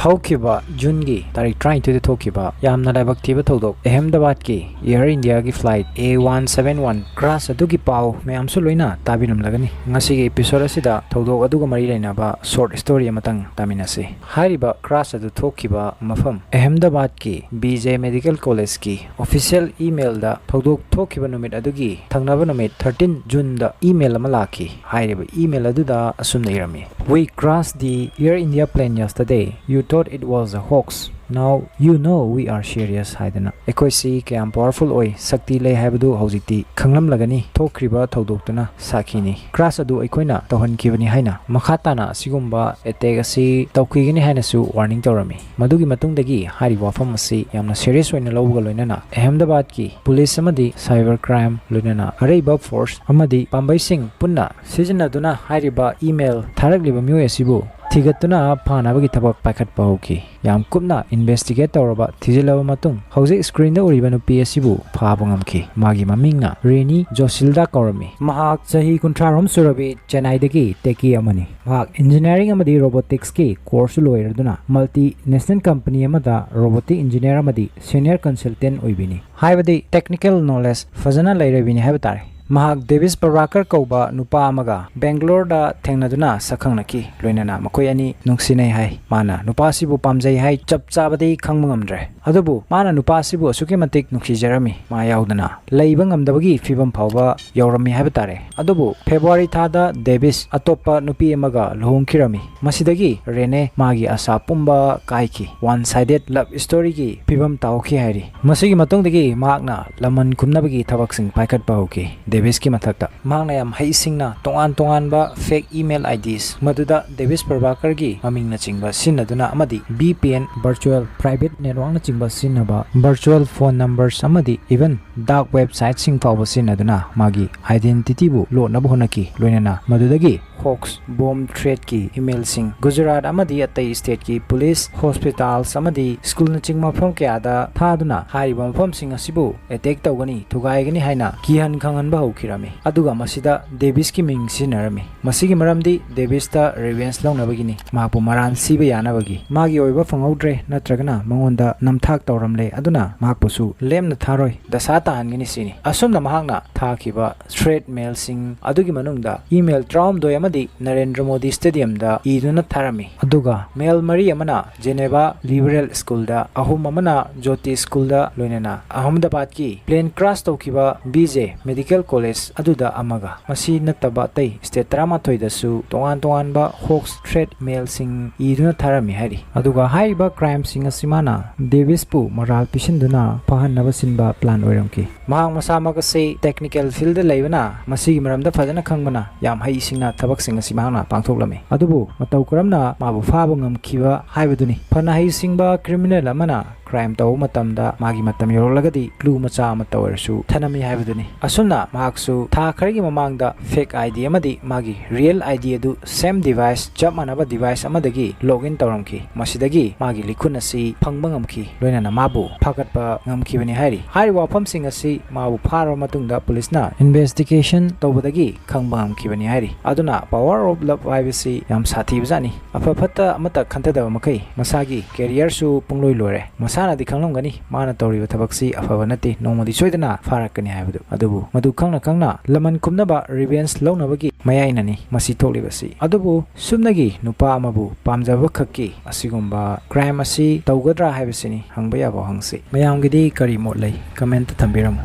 हौखिबा जूनगी तारीख 32 थोखिबा यामना लाइबक थीबा थौदोक अहमदाबाद की air India की फ्लाइट A171 क्रैश अदुगी पाव मयामसु लोइना ताबिरमलगनी ngasiगी एपिसोड असिदा थौदोक अदुगा मरी लेनाबा शॉर्ट स्टोरी अमतंग तामिनासे हारिबा क्रैश अदु थोखिबा मफम अहमदाबाद की BJ मेडिकल कॉलेज की ऑफिशियल ईमेल दा थौदोक थोखिबा नुमित अदुगी थंगनाबा नुमित 13 जून दा ईमेल अमा लाखी हारिबा ईमेल अदुदा असुम लेरमी We crashed the Air India plane yesterday. You thought it was a hoax. Now you know we are serious haidana. Ekoisi kayam powerful oi sakti lei haibadu haujiti khanglam lagani thokriba thaudoktuna sakhini. Crash adu ekoina tawhankibani haina makhatana sigumba attack asi tawkhigani haina su warning tawrami. Madugi matungdagi hari wafam asi yamna serious oina lawga loinana Ahmedabad ki police amadi cyber crime loinana araiba force amadi pambai sing punna sijanaduna hariba email tharakliba myoy asibu थिगतुना फानाबगी थबक पाखटपा होखि याम कुपना investigate तौरबा थिजिलबा मतुंग हौजे screen दा उरिबा नुपी असिबु फाबा ngamखि मागी ममिंगना रेनी जोसिल्डा कौरमी महाक चही 18 रोम सुरबी चेन्नईदगी टेकी अमनी महाक इंजीनियरिंग अमदी रोबोटिक्स की कोर्स लोयरदुना मल्टी नेशनल कंपनी अमदा रोबोटिक इंजीनियर अमदी सीनियर कंसल्टेंट ओइबिनी हाइबदी टेक्निकल नॉलेज फजना लैरबिनी हाबतारे महाक डेविस पराकर कौबा नुपा अमगा बेंगलोर दा थेंगनादुना सखंगनकी लोइनाना मखोय अनि नुंगसिनै हाय माना नुपासिबु पामजै हाय चपचाबदि खंगमंगमद्रे अदुबु माना नुपासिबु असुके मतिक नुखिजरमी मा याउदना लैबा ngamdabagi फिबम फावबा यावरमी हायबा तारे अदुबु फेब्रुवारी थादा डेविस अतोप्पा नुपी अमगा लुहोंखिरमी मसिदगी रेने मागी आशा पुंबा काइखि वन साइडेड लव स्टोरी की फिबम तावखि हायरि मसिगी मतोंदगी माकना लमन खुमनबगी थबकसिंग पाइखटपा होखि डेविस की मथकता मांगना याम हाइसिंगना तोंगान तोंगानबा फेक ईमेल आईडीज मदुदा डेविस प्रभाकर की ममिंगना चिंगबा सिन्नदुना अमदी VPN वर्चुअल प्राइवेट नेटवर्क ना चिंगबा सिन्नबा वर्चुअल फोन नंबर्स अमदी इवन डार्क वेबसाइट सिंग फावबा सिन्नदुना मागी आइडेंटिटी बु लोनब होनकी लोइनाना मदुदगी हॉक्स बॉम्ब थ्रेट की ईमेल सिंग गुजरात अमदी अतई स्टेट की पुलिस हॉस्पिटल्स अमदी स्कूल न चिंग मफम क्यादा थादुना हारिबा मफम सिंग असिबु अटैक तौगनी थुगाइगनी हाइना किहन खंगनबा हौखिरामी अदुगा मसिदा डेविस की मिंग सिनरमी मसिगी मरमदी डेविस ता रिवेंस लौनबगिनी मापु मरान सिबा यानबगी मागी ओइबा फंगौद्रे नत्रगना मंगोंदा नमथाक तौरमले अदुना माकपुसु लेमना थारोय दशा ताहनगिनी सिनी असुमना महागना थाखिबा थ्रेट मेल सिंग अदुगी मनुंगदा ईमेल ट्राउम दोय नरेंद्र मोदी स्टेडियम दा इदुना थारमी अदुगा मेल मरी अमना जेनेवा लिबरल स्कूल दा अहुम अमना ज्योति स्कूल दा लोइनाना अहमदाबाद की प्लेन क्रैश तौखिबा BJ मेडिकल कॉलेज अदुदा अमगा मसी नतबा तै स्टेट 13 दसु तोंगान तोंगानबा हॉक्स थ्रेट मेल सिंग इदुना थारमी हारि अदुगा हाइबा क्राइम सिंग असिमाना डेविस पु मराल पिसिनदुना पहननबा सिनबा प्लान ओइरमकी महांग मसामगसे टेक्निकल फील्ड लेबना मसी मरमदा फजना खंगबना याम हाइ सिंगना थबक सिंग असिमाना पांथोक्लमे अदुबु मतौ करमना माबु फाबा ngamkhiba हाइबदुनी फना हाइ सिंगबा क्रिमिनल अमना क्राइम तौ मतमदा मागी मतम योरलगदी क्लू मचा मतवरसु थनमी हाइबदुनी असुना माक्सु था खरगी ममांगदा फेक आईडी अमदी मागी रियल आईडी अदु सेम डिवाइस जब मानबा डिवाइस अमदगी लॉगिन तौरमखि मसिदगी मागी लिखुन असि फंगबा ngamkhi लोइनाना माबु फागतपा ngamkhibani हाइरि हाइरि वाफम सिंग असि माबु फारो मतुंगदा पुलिसना इन्वेस्टिगेशन तौबदगी खंगबा ngamkhibani हाइरि अदुना पावर ऑफ लव हाइबसि याम साथी बजानी अफफता अमता खंतदब मखै मसागी कैरियर सु पुंगलोइ लोरे मसानादि खंगलमगनी माना तौरिबा थबकसि अफबा नते नोमदि सोइदना फारकनी हाइबदु अदुबु मदु खंगना खंगना लमन खुमनबा रिवेंस लौनबगी मयाइननी मसि थोक्लिबसि अदुबु सुमनगी नुपा अमबु पामजबा खक्की असिगुम्बा क्राइम असि तौगद्रा हाइबसिनी हंगबा याबो हंगसि मयामगिदि करी मोट लै कमेंट थंबिरम